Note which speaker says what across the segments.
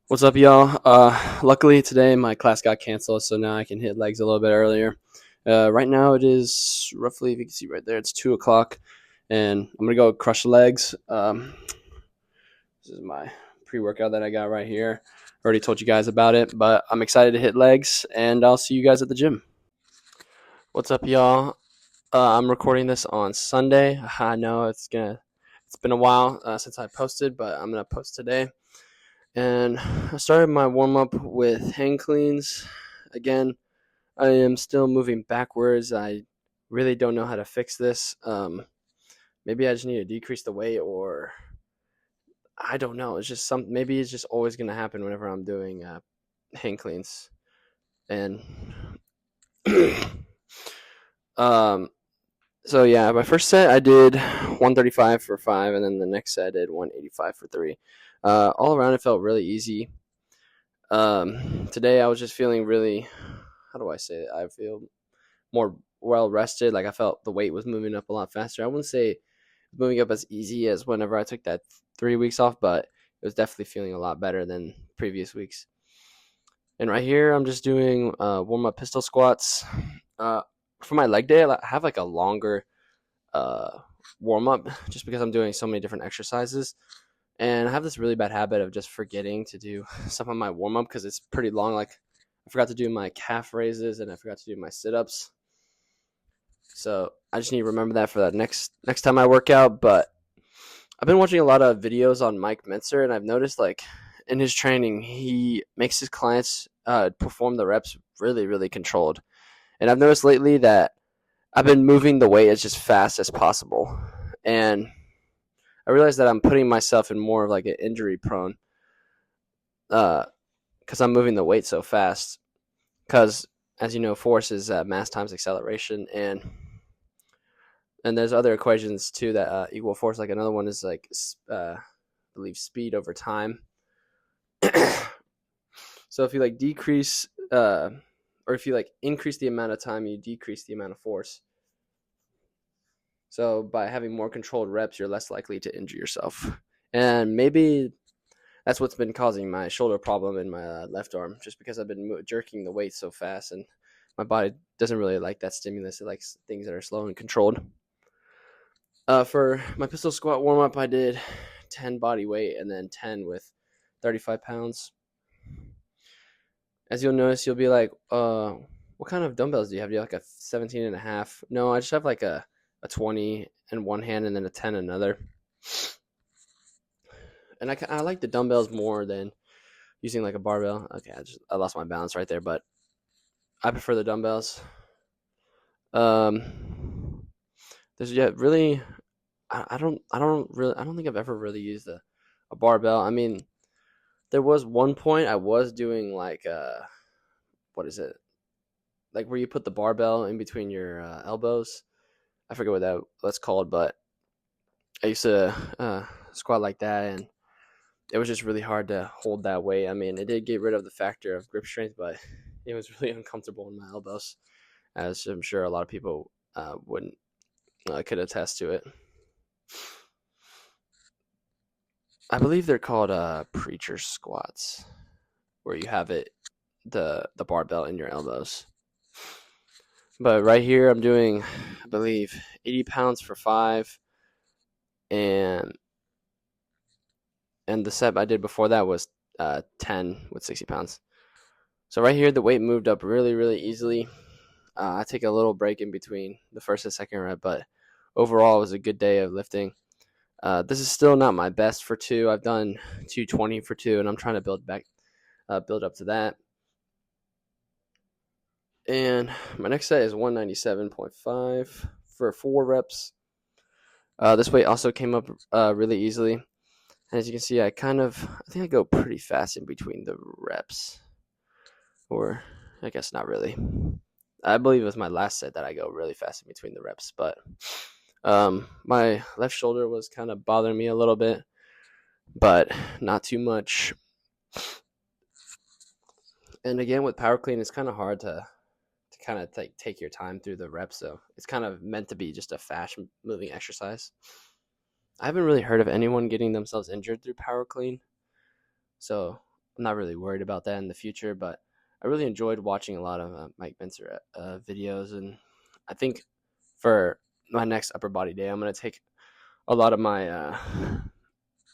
Speaker 1: What's up, y'all? Luckily today my class got canceled, so now I can hit legs a little bit earlier. Right now it is roughly, if you can see right there, it's 2 o'clock, and I'm gonna go crush legs. This is my pre-workout that I got right here. Already told you guys about it, but I'm excited to hit legs, and I'll see you guys at the gym. What's up, y'all? I'm recording this on Sunday. I know it's been a while since I posted, but I'm gonna post today. And I started my warm up with hang cleans. Again, I am still moving backwards. I really don't know how to fix this. Maybe I just need to decrease the weight, or I don't know. It's just maybe it's just always gonna happen whenever I'm doing hang cleans. And um, so yeah, my first set I did 135 for 5, and then the next set I did 185 for 3. All around it felt really easy. Today I was just feeling really, how do I say it? I feel more well rested. Like I felt the weight was moving up a lot faster. I wouldn't say moving up as easy as whenever I took that 3 weeks off, but it was definitely feeling a lot better than previous weeks. And right here, I'm just doing warm up pistol squats. Uh, for my leg day, I have like a longer uh, warm up just because I'm doing so many different exercises. And I have this really bad habit of just forgetting to do some of my warm up because it's pretty long. Like I forgot to do my calf raises and I forgot to do my sit ups. So I just need to remember that for that next time I work out. But I've been watching a lot of videos on Mike Mentzer, and I've noticed like in his training, he makes his clients perform the reps really, really controlled. And I've noticed lately that I've been moving the weight as just fast as possible, and I realize that I'm putting myself in more of like an injury prone because I'm moving the weight so fast. Because as you know, force is mass times acceleration, and there's other equations too that equal force. Like another one is like I believe speed over time. So if you like decrease or if you like increase the amount of time, you decrease the amount of force. So by having more controlled reps, you're less likely to injure yourself. And maybe that's what's been causing my shoulder problem in my left arm, just because I've been jerking the weight so fast, and my body doesn't really like that stimulus. It likes things that are slow and controlled. For my pistol squat warm up, I did 10 body weight and then 10 with 35 pounds. As you'll notice, you'll be like, what kind of dumbbells do you have? Do you have like a 17 and a half? No, I just have like a 20 in one hand and then a 10 in another. And I like the dumbbells more than using like a barbell. Okay, I lost my balance right there, but I prefer the dumbbells. There's really, I don't think I've ever really used a barbell. I mean, there was one point I was doing like what is it? Like where you put the barbell in between your elbows. I forget what that's called, but I used to squat like that, and it was just really hard to hold that weight. I mean, it did get rid of the factor of grip strength, but it was really uncomfortable in my elbows, as I'm sure a lot of people wouldn't could attest to it. I believe they're called preacher squats, where you have the barbell in your elbows. But right here, I'm doing, I believe, 80 pounds for 5, and the set I did before that was 10 with 60 pounds. So right here, the weight moved up really, really easily. I take a little break in between the first and second rep, but overall, it was a good day of lifting. This is still not my best for 2. I've done 220 for 2, and I'm trying to build up to that. And my next set is 197.5 for 4 reps. This weight also came up really easily. And as you can see, I think I go pretty fast in between the reps. Or I guess not really. I believe it was my last set that I go really fast in between the reps. But my left shoulder was kind of bothering me a little bit, but not too much. And again, with power clean, it's kind of hard to kind of take your time through the reps. So it's kind of meant to be just a fast moving exercise. I haven't really heard of anyone getting themselves injured through power clean. So I'm not really worried about that in the future. But I really enjoyed watching a lot of Mike Mincer videos, and I think for my next upper body day, I'm gonna take a lot of my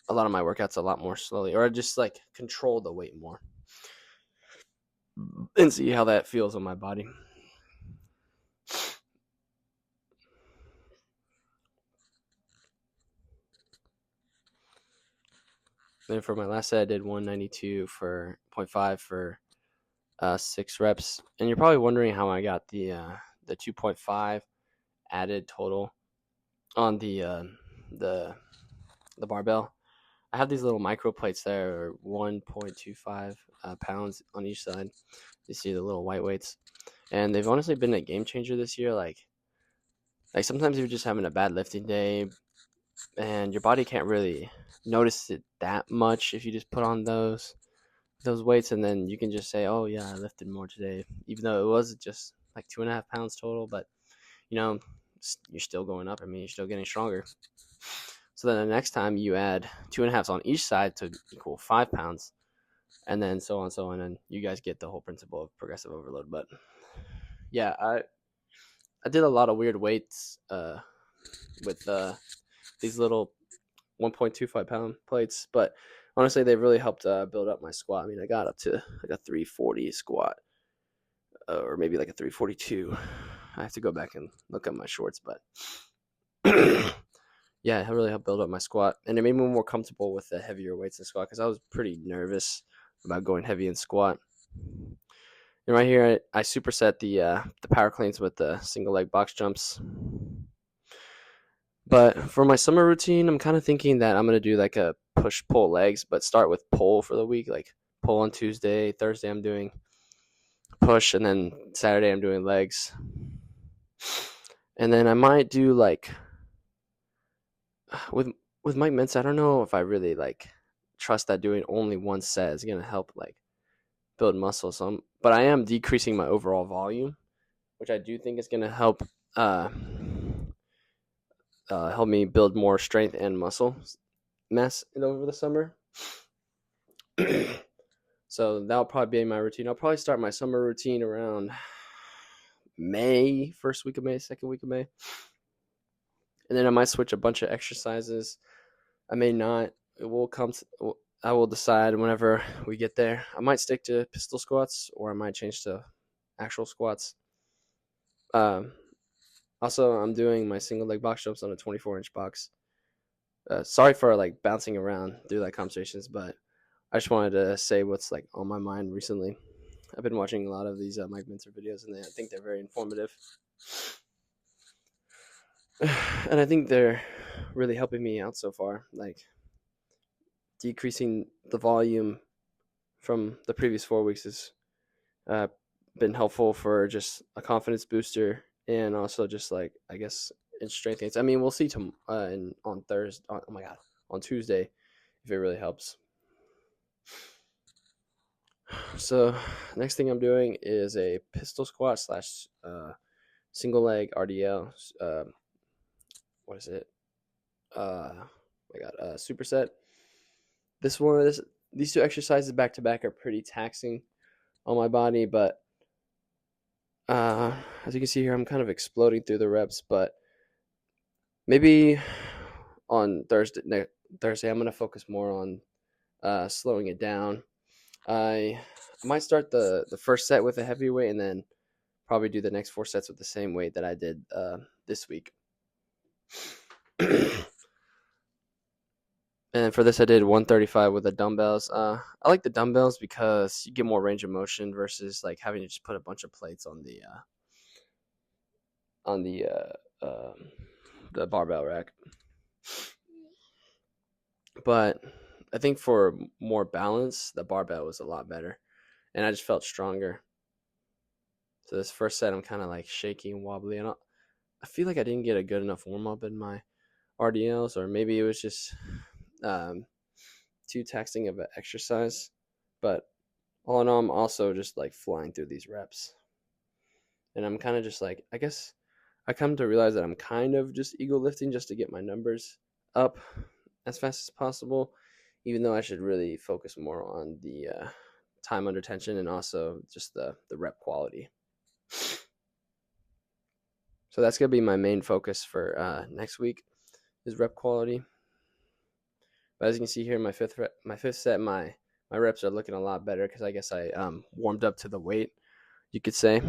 Speaker 1: workouts a lot more slowly, or just like control the weight more and see how that feels on my body. Then for my last set, I did 192 for 0.5 for 6 reps. And you're probably wondering how I got the 2.5 added total on the barbell. I have these little micro plates that are 1.25 pounds on each side. You see the little white weights, and they've honestly been a game changer this year. Like sometimes you're just having a bad lifting day, and your body can't really notice it that much if you just put on those weights, and then you can just say, oh yeah, I lifted more today, even though it was just like 2.5 pounds total. But you know, you're still going up. I mean, you're still getting stronger. So then the next time you add 2.5s on each side to equal 5 pounds, and then so on, so on, and you guys get the whole principle of progressive overload. But yeah, I did a lot of weird weights with these little 1.25 pound plates, but honestly, they really helped build up my squat. I mean, I got up to like a 340 squat, or maybe like a 342. I have to go back and look at my shorts, but yeah, it really helped build up my squat, and it made me more comfortable with the heavier weights in squat because I was pretty nervous about going heavy in squat. And right here, I superset the power cleans with the single leg box jumps. But for my summer routine, I'm kind of thinking that I'm gonna do like a push pull legs, but start with pull for the week. Like pull on Tuesday, Thursday I'm doing push, and then Saturday I'm doing legs. And then I might do like with Mike Mintz. I don't know if I really like trust that doing only one set is gonna help like build muscle. So, but I am decreasing my overall volume, which I do think is gonna help help me build more strength and muscle mass over the summer. So that'll probably be my routine. I'll probably start my summer routine around May, first week of May, second week of May. And then I might switch a bunch of exercises. I may not. It will come to, I will decide whenever we get there. I might stick to pistol squats, or I might change to actual squats. Also, I'm doing my single leg box jumps on a 24-inch box. Sorry for like bouncing around through like conversations, but I just wanted to say what's like on my mind recently. I've been watching a lot of these Mike Mincer videos, and I think they're very informative. And I think they're really helping me out so far. Like decreasing the volume from the previous 4 weeks has been helpful for just a confidence booster, and also just like I guess in strength gains. I mean, we'll see on Thursday. Oh my god, on Tuesday if it really helps. So next thing I'm doing is a pistol squat slash single leg RDL. What is it? My god, superset. These two exercises back to back are pretty taxing on my body, but as you can see here, I'm kind of exploding through the reps. But maybe on Thursday, I'm gonna focus more on slowing it down. I might start the first set with a heavy weight, and then probably do the next 4 sets with the same weight that I did this week. And for this, I did 135 with the dumbbells. I like the dumbbells because you get more range of motion versus like having to just put a bunch of plates on the barbell rack. But I think for more balance, the barbell was a lot better, and I just felt stronger. So this first set, I'm kind of like shaky and wobbly, and I feel like I didn't get a good enough warm up in my RDLs, or maybe it was just too taxing of an exercise. But all in all, I'm also just like flying through these reps, and I'm kind of just like, I guess I come to realize that I'm kind of just ego lifting just to get my numbers up as fast as possible, even though I should really focus more on the time under tension and also just the rep quality. So that's gonna be my main focus for next week is rep quality. But as you can see here, my fifth set, my reps are looking a lot better because I guess I warmed up to the weight, you could say.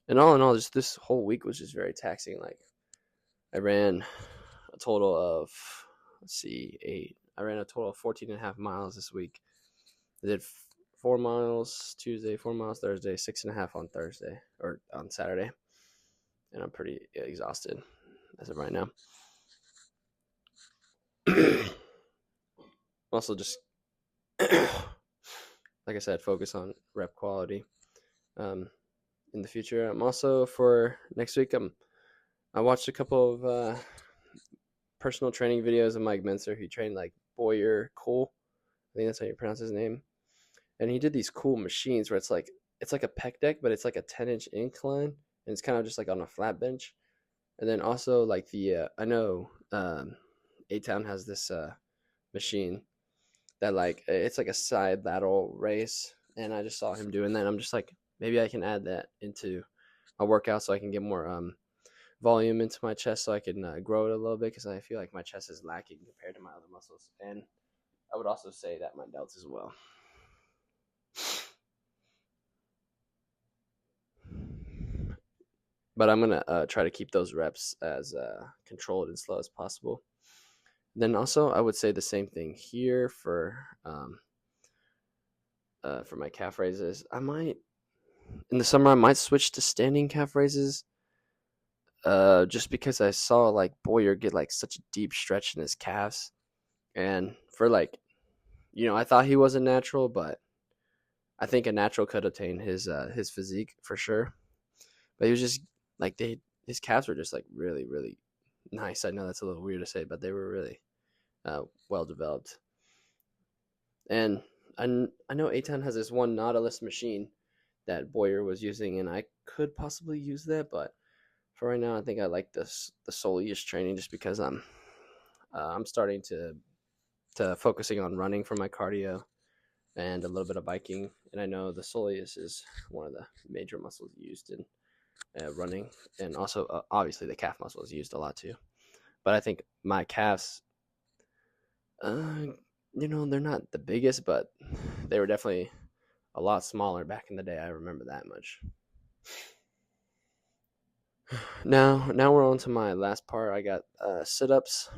Speaker 1: And all in all, just this whole week was just very taxing. Like I ran a total of I ran a total of 14.5 miles this week. I did 4 miles Tuesday, 4 miles Thursday, 6.5 on Thursday or on Saturday, and I'm pretty exhausted as of right now. Also, just like I said, focus on rep quality in the future. I'm also for next week. I watched a couple of personal training videos of Mike Menser. He trained like Boyer Cole. I think that's how you pronounce his name. And he did these cool machines where it's like a pec deck, but it's like a 10-inch incline, and it's kind of just like on a flat bench. And then also like I know A-Town has this machine that like it's like a side lateral raise, and I just saw him doing that. And I'm just like, maybe I can add that into my workout so I can get more volume into my chest so I can grow it a little bit, because I feel like my chest is lacking compared to my other muscles. And I would also say that my delts as well. But I'm going to try to keep those reps as controlled and slow as possible. Then also, I would say the same thing here for my calf raises. In the summer, I might switch to standing calf raises just because I saw like Boyer get like such a deep stretch in his calves. And for like, I thought he was a natural, but I think a natural could attain his physique for sure. But he was just like his calves were just like really, really nice. I know that's a little weird to say, but they were really well developed. And I know A-Town has this one Nautilus machine that Boyer was using, and I could possibly use that, but for right now, I think I like the Soleus training just because I'm starting to focusing on running for my cardio and a little bit of biking, and I know the Soleus is one of the major muscles used in running, and also obviously the calf muscle is used a lot too. But I think my calves, they're not the biggest, but they were definitely a lot smaller back in the day. I remember that much. Now we're on to my last part. I got sit-ups.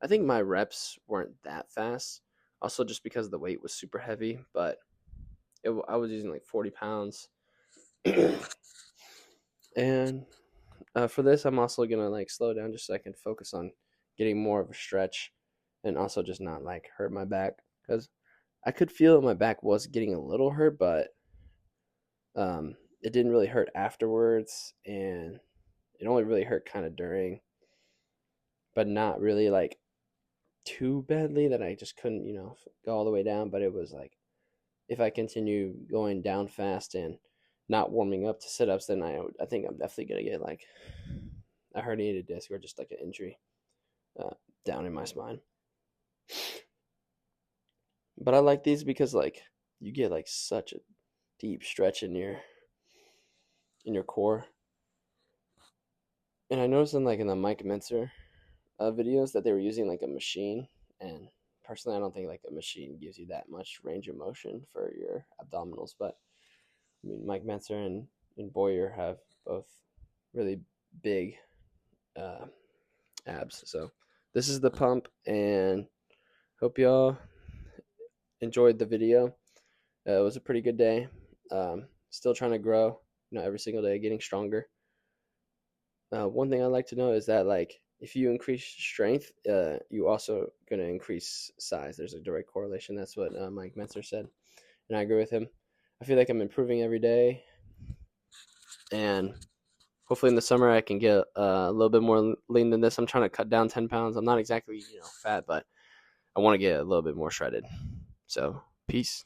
Speaker 1: I think my reps weren't that fast, also just because the weight was super heavy, but I was using like 40 pounds. And for this, I'm also gonna like slow down just so I can focus on getting more of a stretch, and also just not like hurt my back, because I could feel my back was getting a little hurt, but it didn't really hurt afterwards, and it only really hurt kind of during, but not really like too badly that I just couldn't, go all the way down. But it was like, if I continue going down fast and not warming up to sit-ups, then I think I'm definitely gonna get like a herniated disc or just like an injury down in my spine. But I like these because like you get like such a deep stretch in your core. And I noticed in the Mike Menser videos that they were using like a machine, and personally I don't think like a machine gives you that much range of motion for your abdominals. But I mean, Mike Menser and Boyer have both really big abs. So this is the pump, and hope y'all enjoyed the video. It was a pretty good day. Still trying to grow, every single day, getting stronger. One thing I like to know is that like if you increase strength, you also gonna increase size. There's a direct correlation. That's what Mike Menser said, and I agree with him. I feel like I'm improving every day, and hopefully in the summer I can get a little bit more lean than this. I'm trying to cut down 10 pounds. I'm not exactly fat, but I want to get a little bit more shredded. So peace.